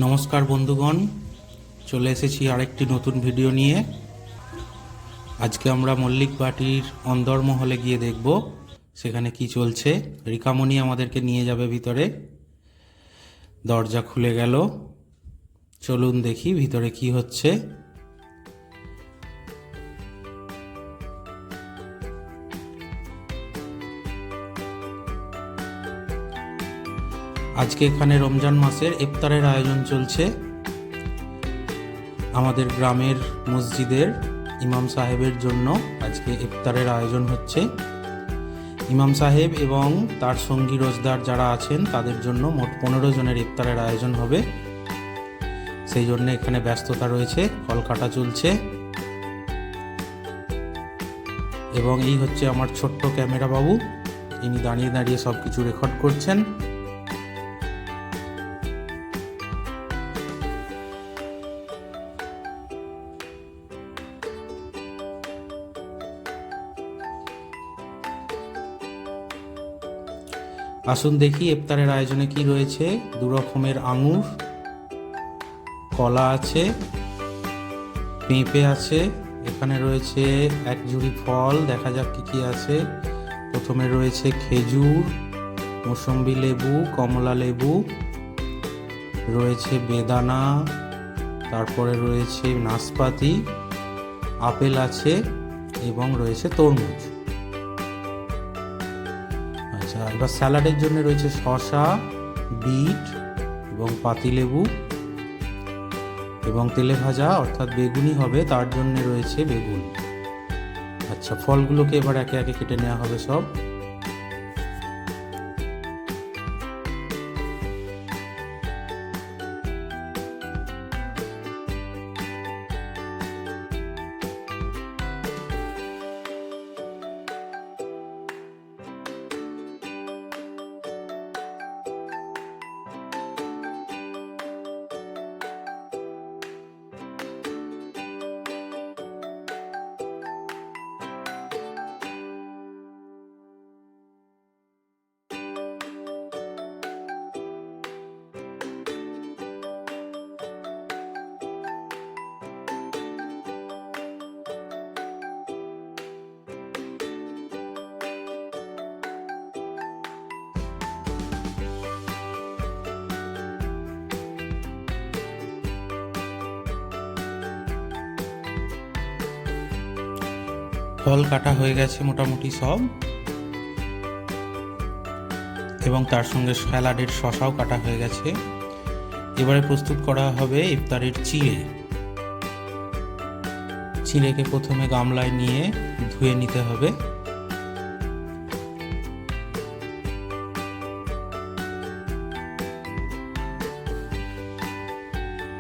নমস্কার বন্ধুগণ, চলে এসেছি আরেকটি নতুন ভিডিও নিয়ে। আজকে আমরা মল্লিক বাটির অন্দরমহলে গিয়ে দেখব সেখানে কি চলছে। রিকামণি আমাদেরকে নিয়ে যাবে ভিতরে। দরজা খুলে গেল, চলুন দেখি ভিতরে কি হচ্ছে। আজকে এখানে রমজান মাসের ইফতারের আয়োজন চলছে। আমাদের গ্রামের মসজিদের ইমাম সাহেবের জন্য আজকে ইফতারের আয়োজন হচ্ছে। ইমাম সাহেব এবং তার সঙ্গী রোজদার যারা আছেন তাদের জন্য মোট 15 জনের ইফতারের আয়োজন হবে। সেই জন্য এখানে ব্যস্ততা রয়েছে, কলকাটা চলছে। এবং এই হচ্ছে আমার ছোট্ট ক্যামেরা বাবু, ইনি দাঁড়িয়ে দাঁড়িয়ে সব কিছু রেকর্ড করছেন। আসুন দেখি ইফতারের আয়োজনে কি রয়েছে। 2 রকমের আঙুর, কলা আছে, পেঁপে আছে, এখানে রয়েছে 1 ঝুড়ি ফল। দেখা যাক কি কি আছে। প্রথমে রয়েছে খেজুর, মৌসম্বি লেবু, কমলা লেবু, রয়েছে বেদানা, তারপরে রয়েছে নাশপাতি, আপেল আছে এবং রয়েছে তরমুজ। আচ্ছা, এবার স্যালাডের জন্য রয়েছে শসা, বিট এবং পাতিলেবু, এবং তেলে ভাজা অর্থাৎ বেগুনি হবে তার জন্য রয়েছে বেগুন। আচ্ছা, ফলগুলোকে এবার একে একে কেটে নেওয়া হবে সব। ফল কাটা হয়ে গেছে মোটামুটি সব, এবং তার সঙ্গে স্যালাডের শসাও কাটা হয়ে গেছে। এবারে প্রস্তুত করা হবে ইফতারের চিড়ে। চিড়েকে প্রথমে গামলায় নিয়ে ধুয়ে নিতে হবে।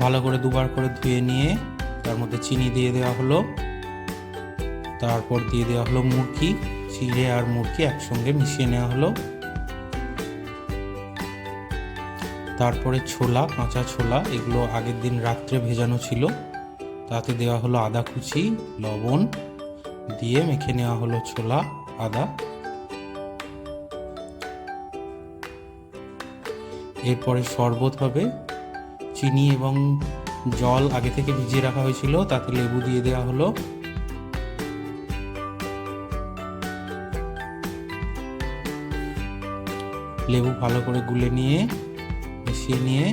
ভালো করে 2বার করে ধুয়ে নিয়ে তার মধ্যে চিনি দিয়ে দেওয়া হলো। তারপর দিয়ে দেওয়া হলো মুরকি। চিড়ে আর মুরকি একসঙ্গে মিশিয়ে নেওয়া হলো। তারপরে ছোলা, কাঁচা ছোলা, এগুলো আগের দিন রাত্রে ভেজানো ছিল, তাতে দেওয়া হলো আদা কুচি, লবণ দিয়ে মেখে নেওয়া হলো ছোলা আদা। এরপরে শরবত হবে। চিনি এবং জল আগে থেকে ভিজিয়ে রাখা হয়েছিল, তাতে লেবু দিয়ে দেওয়া হলো। লেবু ভালো করে গুলে নিয়ে মিশিয়ে নিয়ে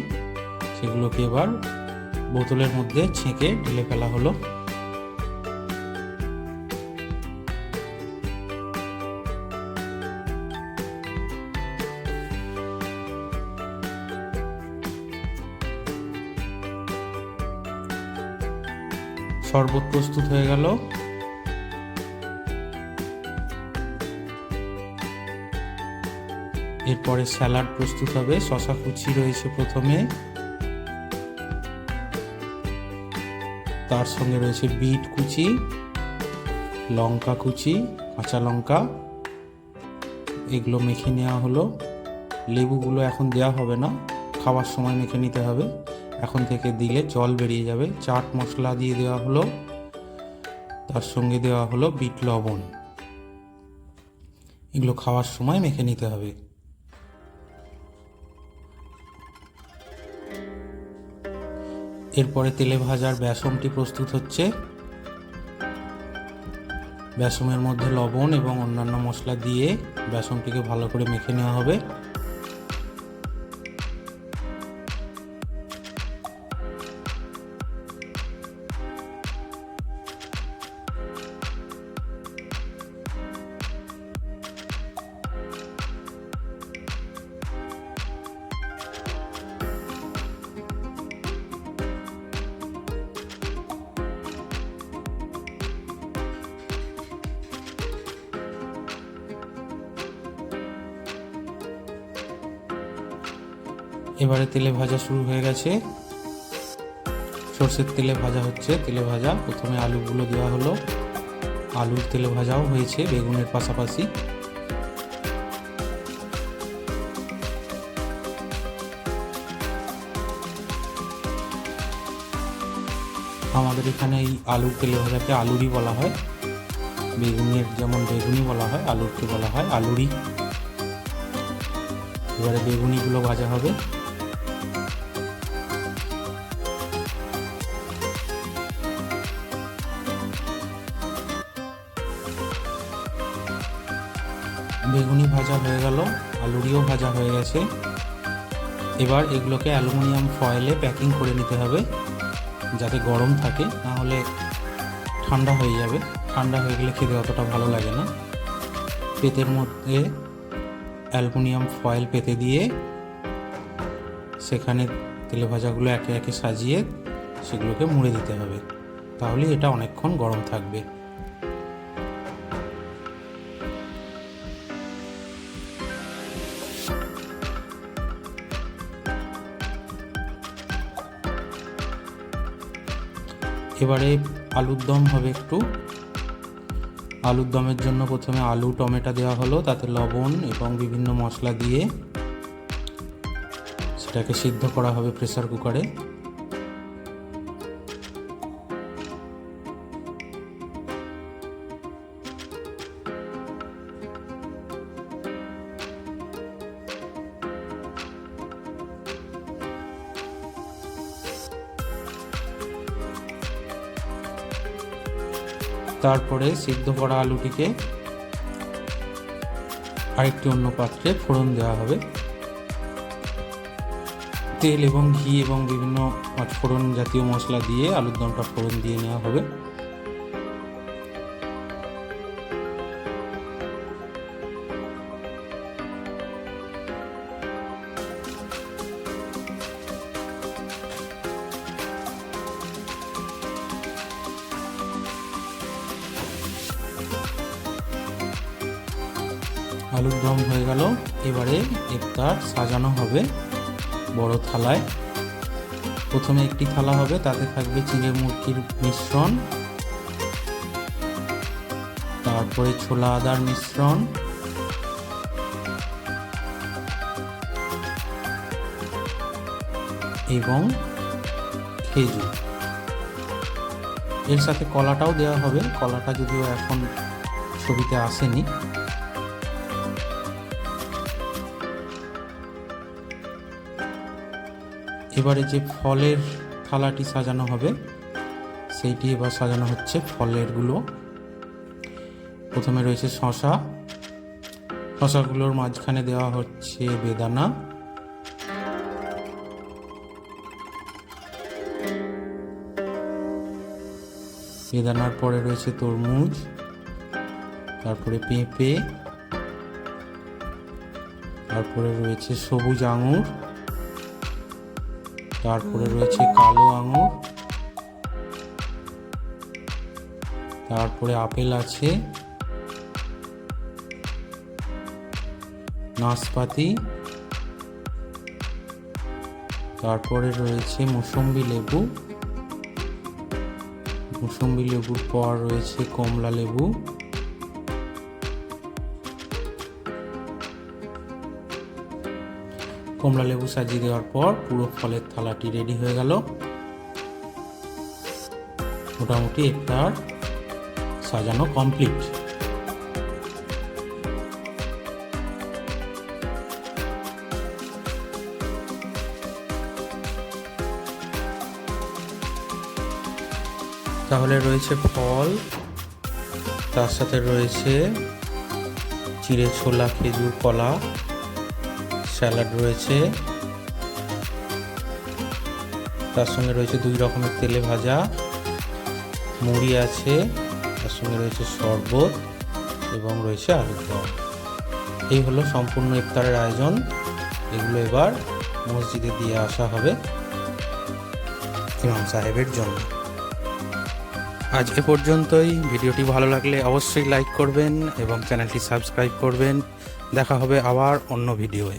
সেগুলোকে এবার বোতলের মধ্যে ছেঁকে ঢেলে ফেলা হলো। শরবত প্রস্তুত হয়ে গেল। এরপরে স্যালাড প্রস্তুত হবে। শসা কুচি রয়েছে প্রথমে, তার সঙ্গে রয়েছে বিট কুচি, লঙ্কা কুচি, কাঁচা লঙ্কা, এগুলো মেখে নেওয়া হলো। লেবুগুলো এখন দেওয়া হবে না, খাওয়ার সময় মেখে নিতে হবে। এখন থেকে দিলে জল বেরিয়ে যাবে। চাট মশলা দিয়ে দেওয়া হলো, তার সঙ্গে দেওয়া হলো বিট লবণ। এগুলো খাওয়ার সময় মেখে নিতে হবে। এরপরে তেলে ভাজার বেসনটি প্রস্তুত হচ্ছে। বেসনের মধ্যে লবণ এবং অন্যান্য মশলা দিয়ে বেসনটিকে ভালো করে মেখে নেওয়া হবে। এবারে তেলে ভাজা শুরু হয়ে গেছে। সর্ষের তেলে ভাজা হচ্ছে। তেলে ভাজা প্রথমে আলুগুলো দেওয়া হলো, আলুর তেলে ভাজাও হয়েছে বেগুনের পাশাপাশি। আমাদের এখানে এই আলুর তেলে ভাজাকে আলুরই বলা হয়। বেগুনের যেমন বেগুনি বলা হয়, আলুরকে বলা হয় আলুরি। এবারে বেগুনিগুলো ভাজা হবে। বেগুনি ভাজা হয়ে গেল, আলুরিও ভাজা হয়ে গেছে। এবার এগুলোকে অ্যালুমিনিয়াম ফয়েলে প্যাকিং করে নিতে হবে যাতে গরম থাকে, নাহলে ঠান্ডা হয়ে যাবে। ঠান্ডা হয়ে গেলে খেতে অতটা ভালো লাগে না। পেতের মধ্যে অ্যালুমিনিয়াম ফয়েল পেতে দিয়ে সেখানে তেলে ভাজাগুলো একে একে সাজিয়ে সেগুলোকে মুড়ে দিতে হবে, তাহলে এটা অনেকক্ষণ গরম থাকবে। এবারে আলুর দম হবে একটু। আলুর দমের জন্য প্রথমে আলু টমেটো দেওয়া হলো, তাতে লবণ এবং বিভিন্ন মশলা দিয়ে সেটাকে সিদ্ধ করা হবে প্রেসার কুকারে। তারপরে সিদ্ধ করা আলুটিকে আরেকটি অন্য পাত্রে ফোড়ন দেওয়া হবে। তেল এবং ঘি এবং বিভিন্ন পাঁচফোড়ন জাতীয় মশলা দিয়ে আলুর দমটা ফোড়ন দিয়ে নেওয়া হবে। আলুর দম হয়ে গেল। এবারে ইফতার সাজানো হবে বড় থালায়। প্রথমে একটি থালা হবে, তাতে থাকবে চিড়ে মুরগির মিশ্রণ, তারপরে ছোলা আদার মিশ্রণ, এবং খেজুর। এর সাথে কলাটাও দেওয়া হবে, কলাটা যদিও এখন ছবিতে আসেনি। এবারে যে ফলের থালাটি সাজানো হবে সেইটি এবার সাজানো হচ্ছে ফলেরগুলো। প্রথমে রয়েছে শসা, শসাগুলোর মাঝখানে দেওয়া হচ্ছে বেদানা, বেদানার পরে রয়েছে তরমুজ, তারপরে পেঁপে, তারপরে রয়েছে সবুজ আঙুর, তারপরে রয়েছে কালো আঙুর, তারপরে আপেল আছে, নাশপাতি, তারপরে রয়েছে মৌসুম্বি লেবু, মৌসুম্বি লেবুর পর রয়েছে কমলা লেবু, কমলা লেবু সাজিয়ে দেওয়ার পর পুরো ফলের থালাটি রেডি হয়ে গেল। মোটামুটি ইফতার সাজানো কমপ্লিট। তাহলে রয়েছে ফল, তার সাথে রয়েছে চিড়ে ছোলা, খেজুর, কলা, স্যালাড রয়েছে, তার সঙ্গে রয়েছে 2 রকমের তেলে ভাজা, মুড়ি আছে, তার সঙ্গে রয়েছে শরবত এবং রয়েছে আলুর দম। এই হলো সম্পূর্ণ ইফতারের আয়োজন। এগুলো এবার মসজিদে দিয়ে আসা হবে ইমাম সাহেবের জন্য। আজ এ পর্যন্তই। ভিডিওটি ভালো লাগলে অবশ্যই লাইক করবেন এবং চ্যানেলটি সাবস্ক্রাইব করবেন। দেখা হবে আবার অন্য ভিডিওয়ে।